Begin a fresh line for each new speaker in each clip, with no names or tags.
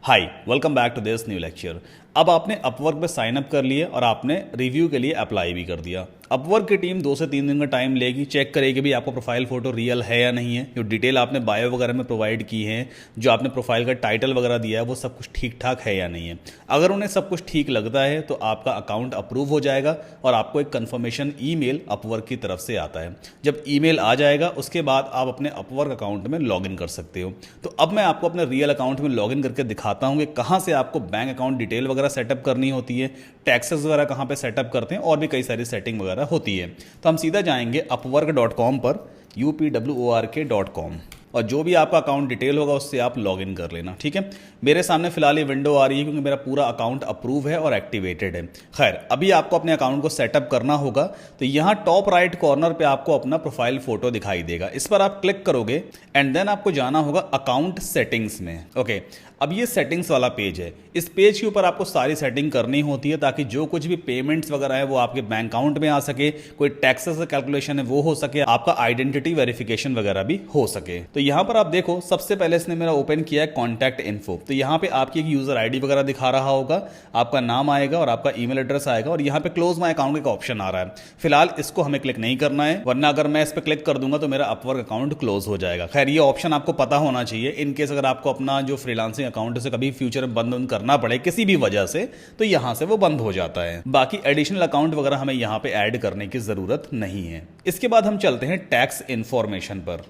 Hi welcome back to this new lecture. अब आपने Upwork पे साइन अप कर लिए और आपने रिव्यू के लिए अप्लाई भी कर दिया। अपवर्क की टीम 2 से 3 दिन का टाइम लेगी, चेक करेगी भी आपका प्रोफाइल फोटो रियल है या नहीं है, जो डिटेल आपने बायो वगैरह में प्रोवाइड की है, जो आपने प्रोफाइल का टाइटल वगैरह दिया है वो सब कुछ ठीक ठाक है या नहीं है। अगर उन्हें सब कुछ ठीक लगता है तो आपका अकाउंट अप्रूव हो जाएगा और आपको एक कन्फर्मेशन ईमेल अपवर्क की तरफ से आता है। जब ईमेल आ जाएगा उसके बाद आप अपने अपवर्क अकाउंट में लॉगिन कर सकते हो। तो अब मैं आपको अपने रियल अकाउंट में लॉगिन करके दिखाता हूँ कि कहाँ से आपको बैंक अकाउंट डिटेल वगैरह सेटअप करनी होती है, टैक्सेस वगैरह कहाँ पे सेटअप करते हैं और भी कई सारी सेटिंग वगैरह होती है। तो हम सीधा जाएंगे upwork.com पर upwork.com और जो भी आपका अकाउंट डिटेल होगा उससे आप लॉगिन कर लेना। ठीक है, मेरे सामने फिलहाल ये विंडो आ रही है क्योंकि मेरा पूरा अकाउंट अप्रूव है और एक्टिवेटेड है। खैर, अभी आपको अपने अकाउंट को सेटअप करना होगा। तो यहाँ टॉप राइट कॉर्नर पे आपको अपना प्रोफाइल फोटो दिखाई देगा, इस पर आप क्लिक करोगे एंड देन आपको जाना होगा अकाउंट सेटिंग्स में। ओके, अब ये सेटिंग्स वाला पेज है। इस पेज के ऊपर आपको सारी सेटिंग करनी होती है ताकि जो कुछ भी पेमेंट्स वगैरह है वो आपके बैंक अकाउंट में आ सके, कोई टैक्सेस का कैलकुलेशन है वो हो सके, आपका आइडेंटिटी वेरिफिकेशन वगैरह भी हो सके। तो यहाँ पर आप देखो, सबसे पहले इसने मेरा ओपन किया है कॉन्टैक्ट इन्फो। तो यहाँ पे आपकी एक यूजर आईडी वगैरह दिखा रहा होगा, आपका नाम आएगा और आपका ईमेल एड्रेस आएगा और यहाँ पे क्लोज माय अकाउंट का ऑप्शन आ रहा है। फिलहाल इसको हमें क्लिक नहीं करना है, वरना अगर मैं इस पर क्लिक कर दूंगा तो मेरा अपवर्क अकाउंट क्लोज हो जाएगा। खैर, ये ऑप्शन आपको पता होना चाहिए इन केस अगर आपको अपना जो फ्रीलांसिंग अकाउंट से कभी फ्यूचर में बंद करना पड़े किसी भी वजह से, तो यहां से वो बंद हो जाता है। बाकी एडिशनल अकाउंट वगैरह हमें यहां पे ऐड करने की जरूरत नहीं है। इसके बाद हम चलते हैं टैक्स इंफॉर्मेशन पर।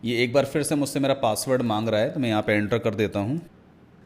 ये एक बार फिर से मुझसे मेरा पासवर्ड मांग रहा है तो मैं यहां पे एंटर कर देता हूं।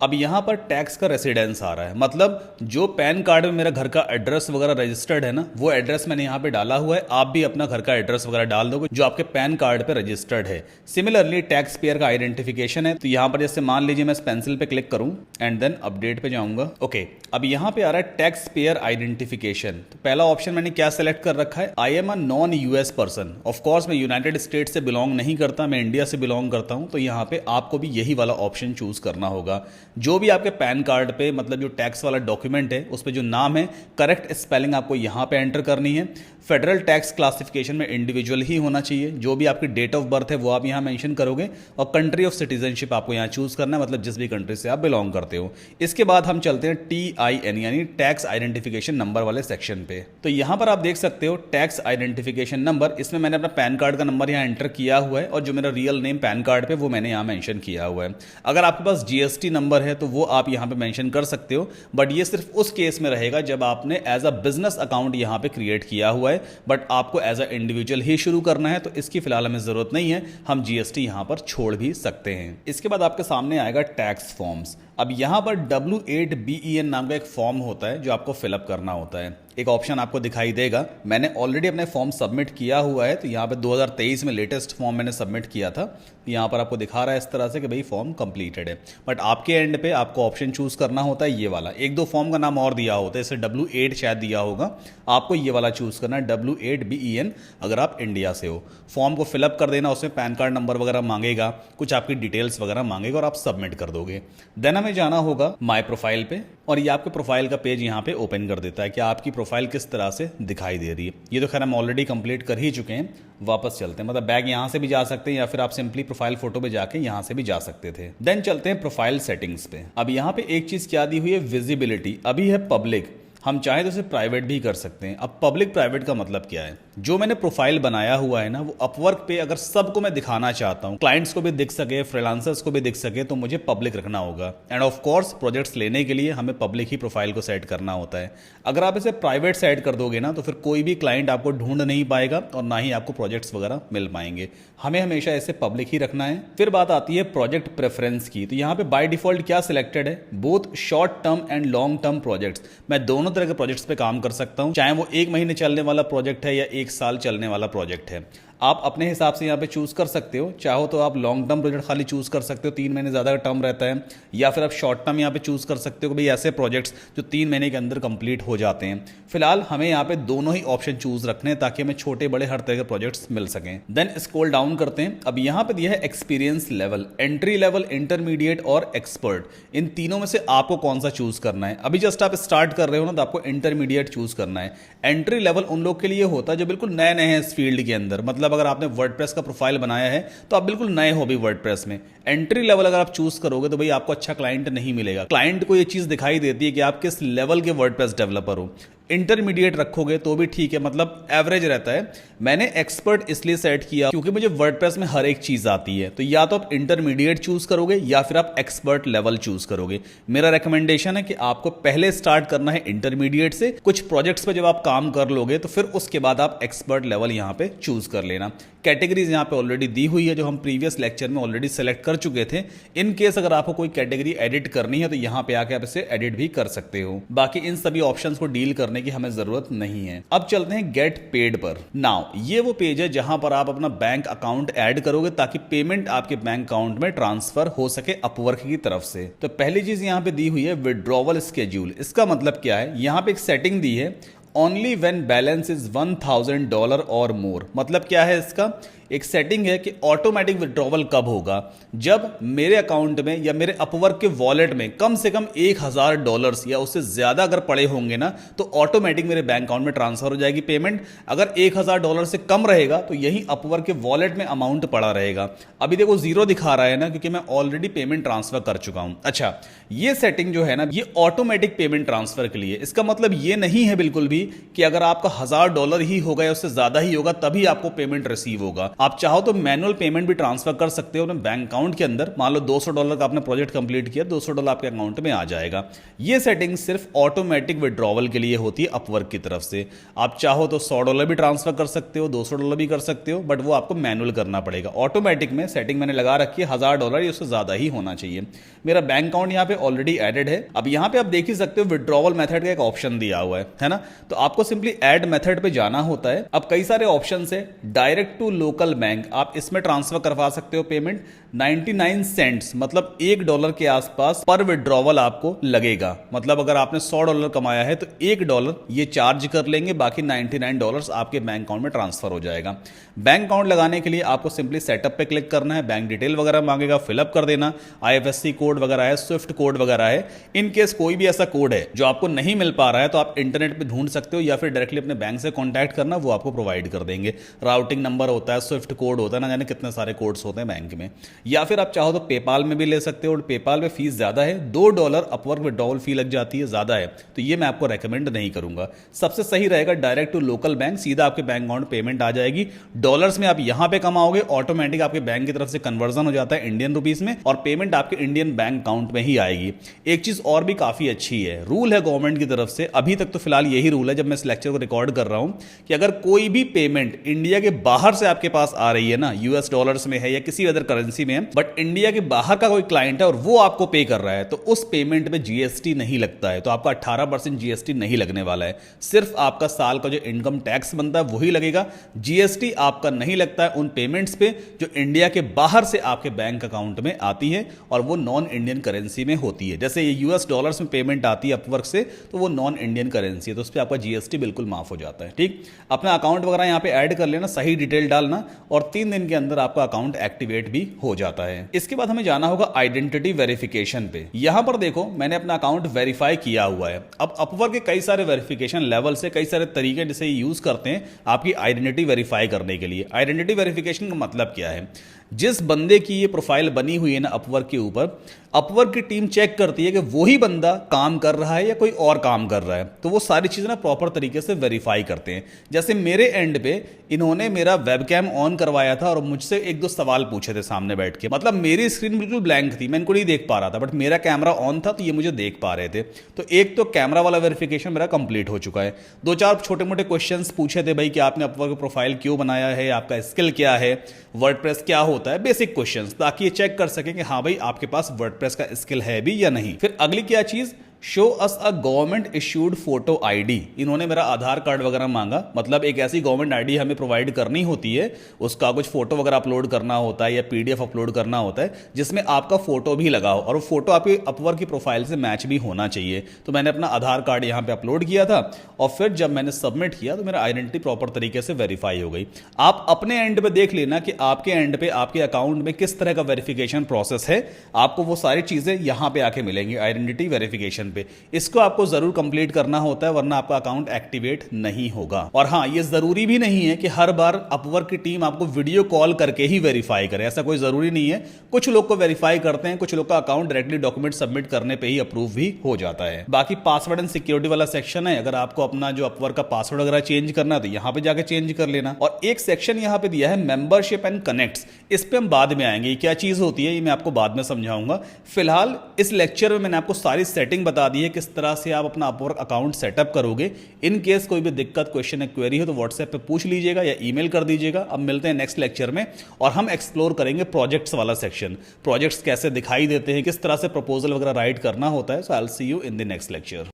अब यहाँ पर टैक्स का रेसिडेंस आ रहा है, मतलब जो पैन कार्ड में मेरा घर का एड्रेस वगैरह रजिस्टर्ड है ना, वो एड्रेस मैंने यहाँ पे डाला हुआ है। आप भी अपना घर का एड्रेस वगैरह डाल दोगे जो आपके पैन कार्ड पे रजिस्टर्ड है। सिमिलरली टैक्स पेयर का आइडेंटिफिकेशन है। तो यहाँ पर जैसे मान लीजिए मैं इस पेंसिल पे क्लिक करूँ एंड देन अपडेट पे जाऊँगा। ओके, अब यहाँ पे आ रहा है टैक्स पेयर आइडेंटिफिकेशन। तो पहला ऑप्शन मैंने क्या सेलेक्ट कर रखा है, I am a non US person. Of course मैं यूनाइटेड स्टेट से बिलोंग नहीं करता, मैं इंडिया से बिलोंग करता हूँ। तो यहाँ पे आपको भी यही वाला ऑप्शन चूज करना होगा। जो भी आपके पैन कार्ड पे, मतलब जो टैक्स वाला डॉक्यूमेंट है उस पे जो नाम है, करेक्ट स्पेलिंग आपको यहाँ पे एंटर करनी है। फेडरल टैक्स क्लासिफिकेशन में इंडिविजुअल ही होना चाहिए। जो भी आपकी डेट ऑफ बर्थ है वो आप यहाँ मेंशन करोगे और कंट्री ऑफ सिटीजनशिप आपको यहाँ चूज करना है, मतलब जिस भी कंट्री से आप बिलोंग करते हो। इसके बाद हम चलते हैं TIN यानी टैक्स आइडेंटिफिकेशन नंबर वाले सेक्शन पे। तो यहाँ पर आप देख सकते हो टैक्स आइडेंटिफिकेशन नंबर, इसमें मैंने अपना पैन कार्ड का नंबर यहाँ एंटर किया हुआ है और जो मेरा रियल नेम पैन कार्ड पे वो मैंने यहाँ मेंशन किया हुआ है। अगर आपके पास GST नंबर है तो वो आप यहाँ पे मेंशन कर सकते हो, बट ये सिर्फ उस केस में रहेगा जब आपने एज अ बिजनेस अकाउंट यहाँ पे क्रिएट किया हुआ है। बट आपको एज अ इंडिविजुअल ही शुरू करना है तो इसकी फिलहाल हमें जरूरत नहीं है, हम GST यहाँ पर छोड़ भी सकते हैं। इसके बाद आपके सामने आएगा टैक्स फॉर्म्स। अब यहाँ पर W8BEN नाम का एक फॉर्म होता है जो आपको फिलअप करना होता है। एक ऑप्शन आपको दिखाई देगा, मैंने ऑलरेडी अपने फॉर्म सबमिट किया हुआ है। तो यहाँ पे 2023 में लेटेस्ट फॉर्म मैंने सबमिट किया था। तो यहाँ पर आपको दिखा रहा है इस तरह से कि भाई फॉर्म कंप्लीटेड है, बट आपके एंड पे आपको ऑप्शन चूज करना होता है ये वाला। एक दो फॉर्म का नाम और दिया होता है, जैसे W8 शायद दिया होगा, आपको ये वाला चूज करना है W8BEN अगर आप इंडिया से हो। फॉर्म को फिलअप कर देना, उसमें पैन कार्ड नंबर वगैरह मांगेगा, कुछ आपकी डिटेल्स वगैरह मांगेगा और आप सबमिट कर दोगे। देन हमें जाना होगा माई प्रोफाइल पे और ये आपके प्रोफाइल का पेज यहाँ पे ओपन कर देता है कि आपकी प्रोफाइल किस तरह से दिखाई दे रही है। ये तो खैर हम ऑलरेडी कंप्लीट कर ही चुके हैं। वापस चलते हैं, मतलब बैग यहाँ से भी जा सकते हैं या फिर आप सिंपली प्रोफाइल फोटो पे जाके यहाँ से भी जा सकते थे। देन चलते हैं प्रोफाइल सेटिंग्स पे। अब यहाँ पे एक चीज क्या दी हुई है, विजिबिलिटी। अभी है पब्लिक, हम चाहे तो इसे प्राइवेट भी कर सकते हैं। अब पब्लिक प्राइवेट का मतलब क्या है, जो मैंने प्रोफाइल बनाया हुआ है ना, वो अपवर्क पे अगर सबको मैं दिखाना चाहता हूँ, क्लाइंट्स को भी दिख सके, फ्रीलांसर्स को भी दिख सके, तो मुझे पब्लिक रखना होगा। एंड ऑफ कोर्स प्रोजेक्ट्स लेने के लिए हमें पब्लिक ही प्रोफाइल को सेट करना होता है। अगर आप इसे प्राइवेट सेट कर दोगे ना तो फिर कोई भी क्लाइंट आपको ढूंढ नहीं पाएगा और ना ही आपको प्रोजेक्ट्स वगैरह मिल पाएंगे। हमें हमेशा इसे पब्लिक ही रखना है। फिर बात आती है प्रोजेक्ट प्रेफरेंस की। तो यहाँ पे बाय डिफॉल्ट क्या सिलेक्टेड है, both short term and long term projects. मैं दोनों तरह के प्रोजेक्ट्स पे काम कर सकता हूं, चाहे वो 1 महीने चलने वाला प्रोजेक्ट है या 1 साल चलने वाला प्रोजेक्ट है। आप अपने हिसाब से यहाँ पे चूज कर सकते हो। चाहो तो आप लॉन्ग टर्म प्रोजेक्ट खाली चूज कर सकते हो, 3 महीने ज्यादा टर्म रहता है, या फिर आप शॉर्ट टर्म यहाँ पे चूज कर सकते हो भाई ऐसे प्रोजेक्ट्स जो 3 महीने के अंदर कंप्लीट हो जाते हैं। फिलहाल हमें यहाँ पे दोनों ही ऑप्शन चूज रखने हैं ताकि हमें छोटे बड़े हर तरह के प्रोजेक्ट्स मिल सकें। देन स्क्रॉल डाउन करते हैं। अब यहाँ पे दिया है experience level, entry level, intermediate और एक्सपर्ट। इन तीनों में से आपको कौन सा चूज करना है। अभी जस्ट आप स्टार्ट कर रहे हो ना तो आपको इंटरमीडिएट चूज करना है। एंट्री लेवल उन लोग के लिए होता है जो बिल्कुल नए नए हैं इस फील्ड के अंदर, मतलब मतलब अगर आपने वर्डप्रेस का प्रोफाइल बनाया है तो आप बिल्कुल नए हो भी वर्डप्रेस में। एंट्री लेवल अगर आप चूज करोगे तो भाई आपको अच्छा क्लाइंट नहीं मिलेगा। क्लाइंट को ये चीज दिखाई देती है कि आप किस लेवल के वर्डप्रेस डेवलपर हो। इंटरमीडिएट रखोगे तो भी ठीक है, मतलब एवरेज रहता है। मैंने एक्सपर्ट इसलिए सेट किया क्योंकि मुझे वर्डप्रेस में हर एक चीज आती है। तो या तो आप इंटरमीडिएट चूज करोगे या फिर आप एक्सपर्ट लेवल चूज करोगे। मेरा रिकमेंडेशन है कि आपको पहले स्टार्ट करना है इंटरमीडिएट से। कुछ प्रोजेक्ट्स पे जब आप काम कर लोगे तो फिर उसके बाद आप एक्सपर्ट लेवल यहां पे चूज कर लेना। कैटेगरीज यहां पे ऑलरेडी दी हुई है जो हम प्रीवियस लेक्चर में ऑलरेडी सेलेक्ट कर चुके थे। इन केस अगर आपको कोई कैटेगरी एडिट करनी है तो यहां पे आके आप इसे एडिट भी कर सकते हो। बाकी इन सभी ऑप्शंस को डील करने की हमें जरूरत नहीं है। अब चलते हैं गेट पेड पर। नाउ ये वो पेज है जहां पर आप अपना बैंक अकाउंट ऐड करोगे ताकि पेमेंट आपके बैंक अकाउंट में ट्रांसफर हो सके अपवर्क की तरफ से। तो पहली चीज यहां पे दी हुई है विड्रॉवल स्केड्यूल। इसका मतलब क्या है, यहां पे एक सेटिंग दी है ओनली व्हेन बैलेंस इज $1000 और मोर। मतलब क्या है, इसका एक सेटिंग है कि ऑटोमेटिक विड्रॉवल कब होगा, जब मेरे अकाउंट में या मेरे अपवर्क के वॉलेट में कम से कम $1000 या उससे ज्यादा अगर पड़े होंगे ना तो ऑटोमेटिक मेरे बैंक अकाउंट में ट्रांसफर हो जाएगी पेमेंट। अगर $1000 से कम रहेगा तो यही अपवर्क के वॉलेट में अमाउंट पड़ा रहेगा। अभी देखो जीरो दिखा रहा है ना, क्योंकि मैं ऑलरेडी पेमेंट ट्रांसफर कर चुका हूं। अच्छा, ये सेटिंग जो है ना ये ऑटोमेटिक पेमेंट ट्रांसफर के लिए। इसका मतलब ये नहीं है बिल्कुल भी कि अगर आपका $1000 ही होगा या उससे ज्यादा ही होगा तभी आपको पेमेंट रिसीव होगा। आप चाहो तो मैनुअल पेमेंट भी ट्रांसफर कर सकते हो अपने बैंक अकाउंट के अंदर। मान लो $200 का आपने प्रोजेक्ट कंप्लीट किया, $200 आपके अकाउंट में आ जाएगा। ये सेटिंग सिर्फ ऑटोमेटिक विड्रॉवल के लिए होती है अपवर्क की तरफ से। आप चाहो तो $100 भी ट्रांसफर कर सकते हो, $200 भी कर सकते हो, बट वो आपको मैनुअल करना पड़ेगा। ऑटोमेटिक में सेटिंग मैंने लगा रखी है $1000 या उससे ज्यादा ही होना चाहिए। मेरा बैंक अकाउंट यहाँ पे ऑलरेडी एडेड है। अब यहाँ पे आप देख ही सकते हो विड्रॉवल मेथड का एक ऑप्शन दिया हुआ है ना। तो आपको सिंपली ऐड मेथड पे जाना होता है। अब कई सारे ऑप्शन है, डायरेक्ट टू लोकल बैंक, आप इसमें ट्रांसफर करवा सकते हो पेमेंट। 99 सेंट्स मतलब $1 के आसपास पर विड्रॉवल आपको लगेगा। मतलब अगर आपने $100 कमाया है तो $1 ये चार्ज कर लेंगे, बाकी $99 आपके बैंक अकाउंट में ट्रांसफर हो जाएगा। बैंक अकाउंट लगाने के लिए आपको सिंपली सेटअप पे क्लिक करना है, बैंक डिटेल वगैरह मांगेगा, फिलअप कर देना। IFSC कोड वगैरह है, स्विफ्ट कोड वगैरह है। इन केस कोई भी ऐसा कोड है जो आपको नहीं मिल पा रहा है तो आप इंटरनेट पे ढूंढ सकते हो या फिर डायरेक्टली अपने बैंक से कॉन्टैक्ट करना, वो आपको प्रोवाइड कर देंगे। राउटिंग नंबर होता है, स्विफ्ट कोड होता है, ना जाने कितने सारे कोड्स होते हैं बैंक में। या फिर आप चाहो तो पेपाल में भी ले सकते हो। पेपाल में फीस ज्यादा है, $2 अपवर्क विड्रॉवल फी लग जाती है, ज्यादा है, तो ये मैं आपको रेकमेंड नहीं करूंगा। सबसे सही रहेगा डायरेक्ट टू लोकल बैंक, सीधा आपके बैंक अकाउंट पेमेंट आ जाएगी। डॉलर्स में आप यहां पे कमाओगे, ऑटोमेटिक आपके बैंक की तरफ से कन्वर्जन हो जाता है इंडियन रुपीस में और पेमेंट आपके इंडियन बैंक अकाउंट में ही आएगी। एक चीज और भी काफी अच्छी है, रूल है गवर्नमेंट की तरफ से, अभी तक तो फिलहाल यही रूल है जब मैं इस लेक्चर को रिकॉर्ड कर रहा हूं, कि अगर कोई भी पेमेंट इंडिया के बाहर से आपके पास आ रही है ना, US डॉलर्स में है या किसी अदर करेंसी में है, बट इंडिया के बाहर का कोई क्लाइंट है और वो आपको पे कर रहा है, तो उस पेमेंट में GST नहीं लगता है। तो आपका 18% GST नहीं लगने वाला है। सिर्फ आपका साल का जो इनकम टैक्स बनता है वही लगेगा। GST आपका नहीं लगता है उन पेमेंट्स पे जो इंडिया के बाहर से आपके बैंक अकाउंट में आती है और वो नॉन इंडियन करेंसी में होती है। जैसे ये US डॉलर्स में पेमेंट आती है अपवर्क से, तो वो नॉन इंडियन करेंसी है, तो उस पर आपका GST बिल्कुल माफ हो जाता है। ठीक, अपना अकाउंट वगैरह यहाँ पे ऐड कर लेना, सही डिटेल डालना और 3 दिन के अंदर आपका अकाउंट एक्टिवेट भी हो जाता है। इसके बाद हमें जाना होगा आइडेंटिटी वेरिफिकेशन पे। यहां पर देखो मैंने अपना अकाउंट वेरीफाई किया हुआ है। अब अपवर्क के कई सारे वेरिफिकेशन लेवल से कई सारे तरीके जिसे यूज करते हैं आपकी आइडेंटिटी वेरीफाई करने के लिए। आइडेंटिटी वेरिफिकेशन का मतलब क्या है, जिस बंदे की ये प्रोफाइल बनी हुई है ना अपवर्क के ऊपर, अपवर्क की टीम चेक करती है कि वही बंदा काम कर रहा है या कोई और काम कर रहा है, तो वो सारी चीजें ना प्रॉपर तरीके से वेरीफाई करते हैं। जैसे मेरे एंड पे इन्होंने मेरा वेबकैम ऑन करवाया था और मुझसे 1-2 सवाल पूछे थे सामने बैठ के। मतलब मेरी स्क्रीन बिल्कुल ब्लैंक थी, मैं इनको नहीं देख पा रहा था, बट मेरा कैमरा ऑन था तो ये मुझे देख पा रहे थे। तो एक तो कैमरा वाला वेरिफिकेशन मेरा कंप्लीट हो चुका है। 2-4 छोटे मोटे क्वेश्चंस पूछे थे, भाई कि आपने अपवर्क प्रोफाइल क्यों बनाया है, आपका स्किल क्या है, वर्डप्रेस क्या होता है, बेसिक क्वेश्चंस, ताकि ये चेक कर सकें कि हाँ भाई आपके पास वर्डप्रेस का स्किल है भी या नहीं। फिर अगली क्या चीज, show us a government issued photo ID. इन्होंने मेरा आधार कार्ड वगैरह मांगा, मतलब एक ऐसी गवर्नमेंट आईडी हमें प्रोवाइड करनी होती है, उसका कुछ फोटो वगैरह अपलोड करना होता है या PDF अपलोड करना होता है जिसमें आपका फोटो भी लगा हो और वो फोटो आपके अपवर्क की प्रोफाइल से मैच भी होना चाहिए। तो मैंने अपना आधार कार्ड यहाँ पे अपलोड किया था और फिर जब मैंने सबमिट किया तो मेरा आइडेंटिटी प्रॉपर तरीके से वेरीफाई हो गई। आप अपने एंड पे देख लेना कि आपके एंड पे आपके अकाउंट में किस तरह का वेरिफिकेशन प्रोसेस है, आपको वो सारी चीजें यहां पे आके मिलेंगी आइडेंटिटी वेरिफिकेशन पे। इसको आपको जरूर कंप्लीट करना होता है, वरना आपका अकाउंट एक्टिवेट नहीं होगा। और हाँ, ये जरूरी भी नहीं है कि हर बार अपवर्क की टीम आपको वीडियो कॉल करके ही वेरीफाई करे, ऐसा कोई जरूरी नहीं है। कुछ लोग को वेरीफाई करते हैं, कुछ लोग का अकाउंट डायरेक्टली डॉक्यूमेंट सबमिट करने पे ही अप्रूव भी हो जाता है। बाकी पासवर्ड एंड सिक्योरिटी वाला सेक्शन है, अगर आपको अपना जो अपवर्क का पासवर्ड वगैरह चेंज करना है तो यहां पे जाके चेंज कर लेना। और एक सेक्शन यहां पे दिया है मेंबरशिप एंड कनेक्ट्स, इस पे हम बाद में आएंगे, क्या चीज होती है ये मैं आपको बाद में समझाऊंगा। फिलहाल इस लेक्चर में मैंने आपको सारी सेटिंग बता दी है, किस तरह से आप अपना अपवर्क अकाउंट सेटअप करोगे। इन केस कोई भी दिक्कत, क्वेश्चन या क्वेरी हो तो व्हाट्सएप पे पूछ लीजिएगा या ईमेल कर दीजिएगा। अब मिलते हैं नेक्स्ट लेक्चर में और हम एक्सप्लोर करेंगे प्रोजेक्ट्स वाला सेक्शन, प्रोजेक्ट्स कैसे दिखाई देते हैं, किस तरह से प्रपोजल वगैरह राइट करना होता है। So I will see you in the next lecture.